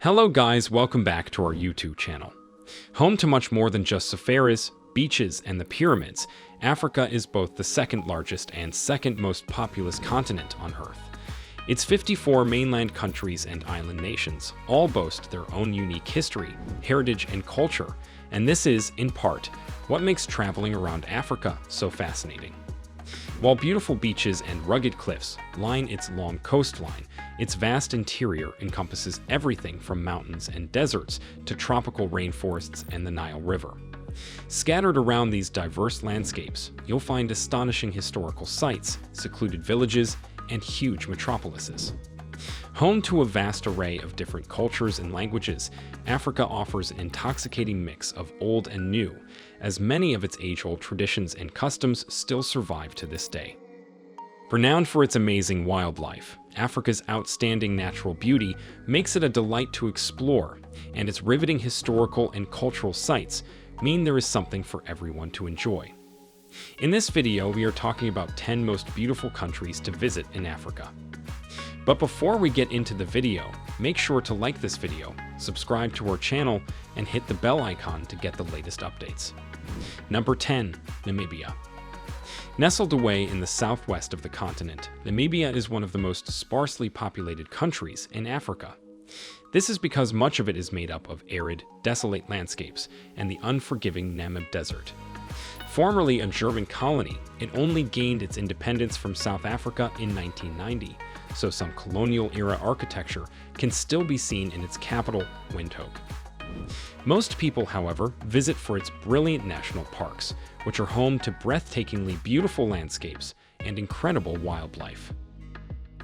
Hello guys, welcome back to our YouTube channel. Home to much more than just safaris, beaches, and the pyramids, Africa is both the second largest and second most populous continent on Earth. Its 54 mainland countries and island nations all boast their own unique history, heritage, and culture, and this is, in part, what makes traveling around Africa so fascinating. While beautiful beaches and rugged cliffs line its long coastline, its vast interior encompasses everything from mountains and deserts to tropical rainforests and the Nile River. Scattered around these diverse landscapes, you'll find astonishing historical sites, secluded villages, and huge metropolises. Home to a vast array of different cultures and languages, Africa offers an intoxicating mix of old and new, as many of its age-old traditions and customs still survive to this day. Renowned for its amazing wildlife, Africa's outstanding natural beauty makes it a delight to explore, and its riveting historical and cultural sites mean there is something for everyone to enjoy. In this video, we are talking about 10 most beautiful countries to visit in Africa. But before we get into the video, make sure to like this video, subscribe to our channel, and hit the bell icon to get the latest updates. Number 10. Namibia. Nestled away in the southwest of the continent, Namibia is one of the most sparsely populated countries in Africa. This is because much of it is made up of arid, desolate landscapes and the unforgiving Namib Desert. Formerly a German colony, it only gained its independence from South Africa in 1990, so some colonial-era architecture can still be seen in its capital, Windhoek. Most people, however, visit for its brilliant national parks, which are home to breathtakingly beautiful landscapes and incredible wildlife.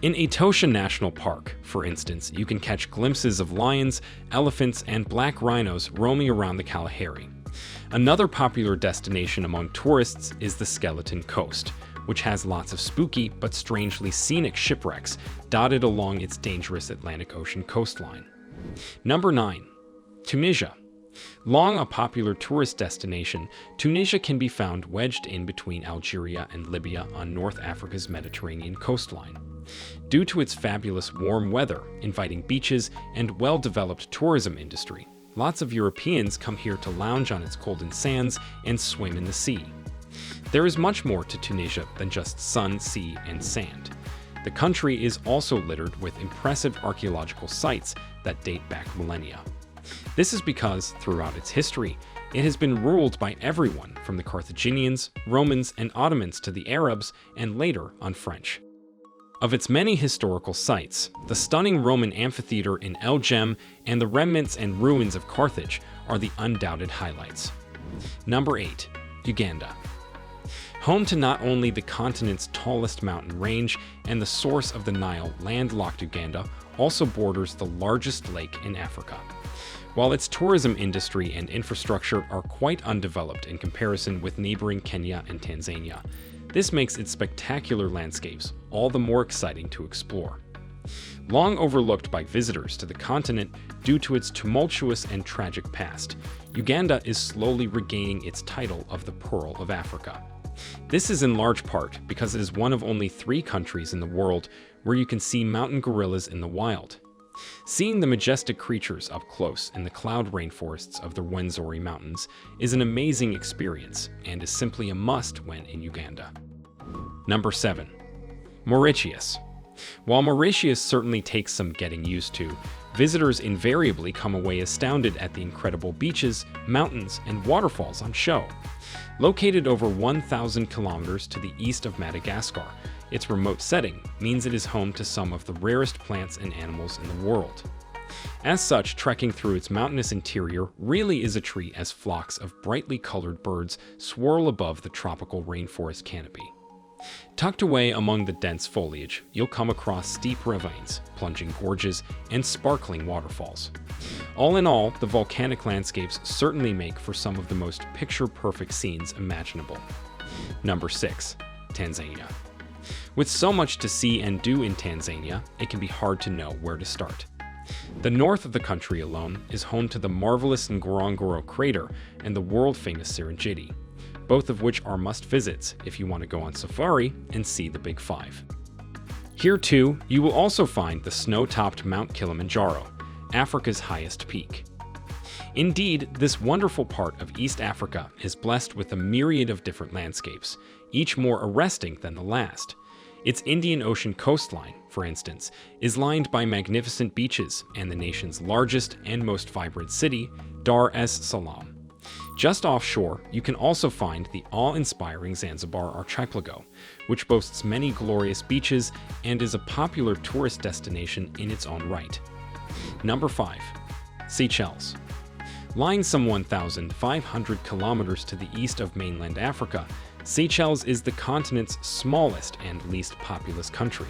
In Etosha National Park, for instance, you can catch glimpses of lions, elephants, and black rhinos roaming around the Kalahari. Another popular destination among tourists is the Skeleton Coast, which has lots of spooky but strangely scenic shipwrecks dotted along its dangerous Atlantic Ocean coastline. Number 9. Tunisia. Long a popular tourist destination, Tunisia can be found wedged in between Algeria and Libya on North Africa's Mediterranean coastline. Due to its fabulous warm weather, inviting beaches, and well-developed tourism industry, lots of Europeans come here to lounge on its golden sands and swim in the sea. There is much more to Tunisia than just sun, sea, and sand. The country is also littered with impressive archaeological sites that date back millennia. This is because, throughout its history, it has been ruled by everyone from the Carthaginians, Romans, and Ottomans to the Arabs, and later on French. Of its many historical sites, the stunning Roman amphitheater in El Jem and the remnants and ruins of Carthage are the undoubted highlights. Number 8. Uganda. Home to not only the continent's tallest mountain range and the source of the Nile, landlocked Uganda also borders the largest lake in Africa. While its tourism industry and infrastructure are quite undeveloped in comparison with neighboring Kenya and Tanzania, this makes its spectacular landscapes all the more exciting to explore. Long overlooked by visitors to the continent due to its tumultuous and tragic past, Uganda is slowly regaining its title of the Pearl of Africa. This is in large part because it is one of only 3 countries in the world where you can see mountain gorillas in the wild. Seeing the majestic creatures up close in the cloud rainforests of the Rwenzori Mountains is an amazing experience and is simply a must when in Uganda. Number 7. Mauritius. While Mauritius certainly takes some getting used to, visitors invariably come away astounded at the incredible beaches, mountains, and waterfalls on show. Located over 1,000 kilometers to the east of Madagascar, its remote setting means it is home to some of the rarest plants and animals in the world. As such, trekking through its mountainous interior really is a treat as flocks of brightly colored birds swirl above the tropical rainforest canopy. Tucked away among the dense foliage, you'll come across steep ravines, plunging gorges, and sparkling waterfalls. All in all, the volcanic landscapes certainly make for some of the most picture-perfect scenes imaginable. Number 6. Tanzania. With so much to see and do in Tanzania, it can be hard to know where to start. The north of the country alone is home to the marvelous Ngorongoro crater and the world-famous Serengeti, both of which are must-visits if you want to go on safari and see the Big Five. Here too, you will also find the snow-topped Mount Kilimanjaro, Africa's highest peak. Indeed, this wonderful part of East Africa is blessed with a myriad of different landscapes, each more arresting than the last. Its Indian Ocean coastline, for instance, is lined by magnificent beaches and the nation's largest and most vibrant city, Dar es Salaam. Just offshore, you can also find the awe-inspiring Zanzibar archipelago, which boasts many glorious beaches and is a popular tourist destination in its own right. Number 5. Seychelles. Lying some 1,500 kilometers to the east of mainland Africa, Seychelles is the continent's smallest and least populous country.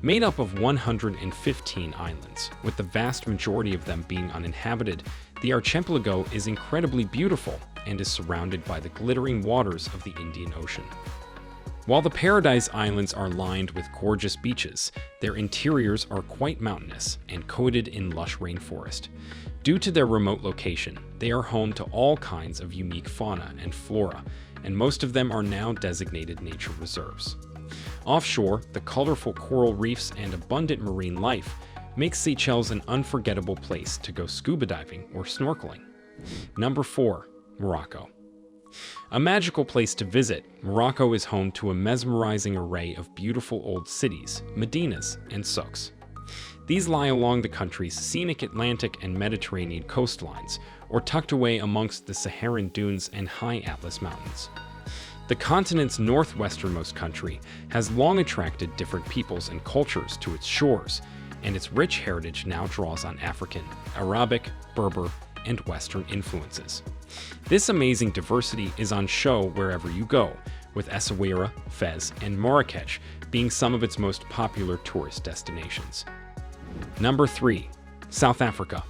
Made up of 115 islands, with the vast majority of them being uninhabited, the archipelago is incredibly beautiful and is surrounded by the glittering waters of the Indian Ocean. While the Paradise Islands are lined with gorgeous beaches, their interiors are quite mountainous and coated in lush rainforest. Due to their remote location, they are home to all kinds of unique fauna and flora, and most of them are now designated nature reserves. Offshore, the colorful coral reefs and abundant marine life make Seychelles an unforgettable place to go scuba diving or snorkeling. Number 4. Morocco. A magical place to visit, Morocco is home to a mesmerizing array of beautiful old cities, medinas, and souks. These lie along the country's scenic Atlantic and Mediterranean coastlines, or tucked away amongst the Saharan dunes and high Atlas Mountains. The continent's northwesternmost country has long attracted different peoples and cultures to its shores, and its rich heritage now draws on African, Arabic, Berber, and Western influences. This amazing diversity is on show wherever you go, with Essaouira, Fez, and Marrakech being some of its most popular tourist destinations. Number 3. South Africa.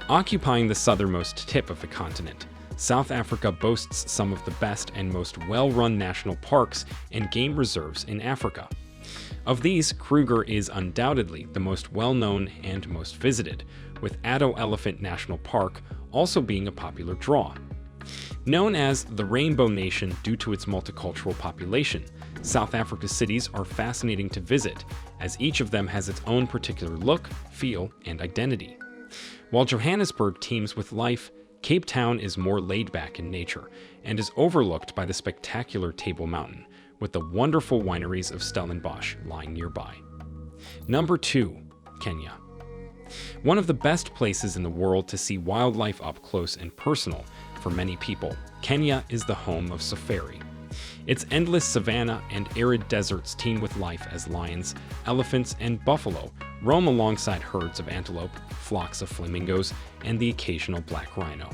Occupying the southernmost tip of the continent, South Africa boasts some of the best and most well-run national parks and game reserves in Africa. Of these, Kruger is undoubtedly the most well-known and most visited, with Addo Elephant National Park also being a popular draw. Known as the Rainbow Nation due to its multicultural population, South Africa's cities are fascinating to visit, as each of them has its own particular look, feel, and identity. While Johannesburg teems with life, Cape Town is more laid-back in nature and is overlooked by the spectacular Table Mountain, with the wonderful wineries of Stellenbosch lying nearby. Number 2. Kenya. One of the best places in the world to see wildlife up close and personal for many people, Kenya is the home of safari. Its endless savanna and arid deserts teem with life as lions, elephants, and buffalo roam alongside herds of antelope, flocks of flamingos, and the occasional black rhino.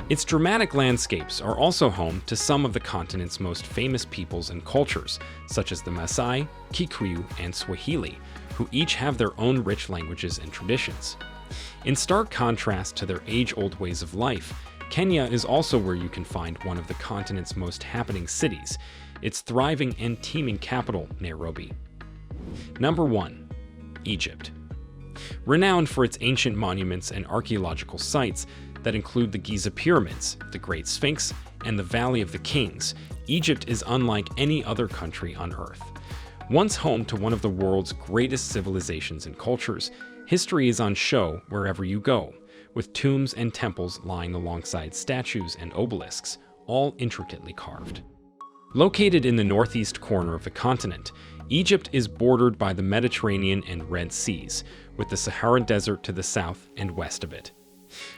Its dramatic landscapes are also home to some of the continent's most famous peoples and cultures, such as the Maasai, Kikuyu, and Swahili, who each have their own rich languages and traditions. In stark contrast to their age-old ways of life, Kenya is also where you can find one of the continent's most happening cities, its thriving and teeming capital, Nairobi. Number 1. Egypt. Renowned for its ancient monuments and archaeological sites that include the Giza Pyramids, the Great Sphinx, and the Valley of the Kings, Egypt is unlike any other country on Earth. Once home to one of the world's greatest civilizations and cultures, history is on show wherever you go, with tombs and temples lying alongside statues and obelisks, all intricately carved. Located in the northeast corner of the continent, Egypt is bordered by the Mediterranean and Red Seas, with the Saharan Desert to the south and west of it.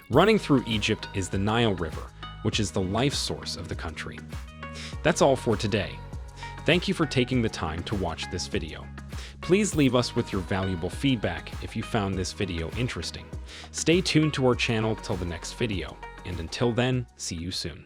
Running through Egypt is the Nile River, which is the life source of the country. That's all for today. Thank you for taking the time to watch this video. Please leave us with your valuable feedback if you found this video interesting. Stay tuned to our channel till the next video, and until then, see you soon.